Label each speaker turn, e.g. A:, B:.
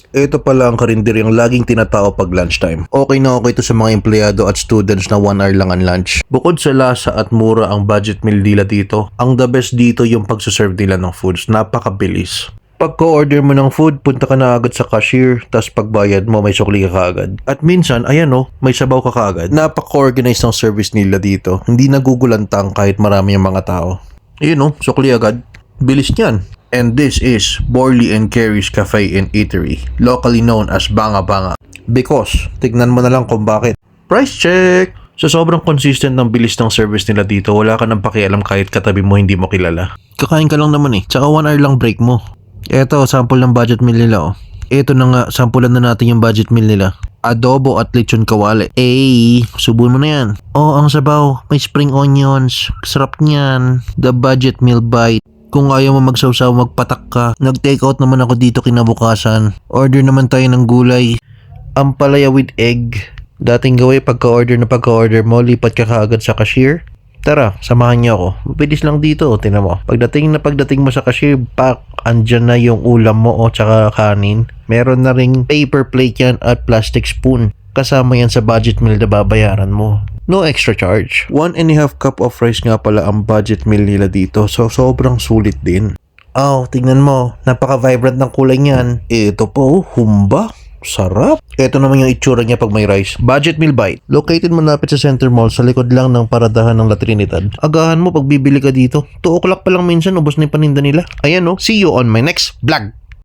A: Ito pala ang karinderyang laging tinatao pag lunchtime. Okay na okay to sa mga empleyado at students na 1 hour lang ang lunch. Bukod sa lasa at mura ang budget meal nila dito, ang the best dito yung pagsaserve nila ng foods. Napakabilis. Pagka-order mo ng food, punta ka na agad sa cashier, tas pagbayad mo may sukli ka kaagad. At minsan, ayan may sabaw ka kaagad. Napaka-organized ng service nila dito. Hindi nagugulantang kahit marami ang mga tao. Ayun sukli agad. Bilis niyan. And this is Borley and Carrie's Cafe and Eatery, locally known as Banga Banga. Because, tignan mo na lang kung bakit. Price check! Sa sobrang consistent ng bilis ng service nila dito, wala ka nang pakialam kahit katabi mo hindi mo kilala. Kakain ka lang naman tsaka 1 hour lang break mo. Eto, sample ng budget meal nila Eto na nga, sampulan na natin yung budget meal nila. Adobo at lechon kawali. Subuin mo na yan. Ang sabaw, may spring onions. Sarap niyan. The budget meal bite. Kung ayaw mo magsawsaw, magpatak ka. Nag-take out naman ako dito kinabukasan. Order naman tayo ng gulay. Ampalaya with egg. Dating gawin pagka-order mo, lipat ka kaagad sa cashier. Tara, samahan niyo ako. Mabilis lang dito, tinan mo. Pagdating mo sa cashier, andyan na yung ulam mo tsaka kanin. Meron na ring paper plate yan at plastic spoon. Kasama yan sa budget meal na babayaran mo. No extra charge. 1.5 cup of rice nga pala ang budget meal nila dito. So, sobrang sulit din. Tignan mo. Napaka-vibrant ng kulay niyan. Ito po, humba. Sarap. Ito naman yung itsura niya pag may rice. Budget meal bite. Located malapit sa Center Mall sa likod lang ng paradahan ng La Trinidad. Agahan mo pag bibili ka dito. 2 o'clock pa lang minsan, ubos na yung paninda nila. Ayan See you on my next vlog.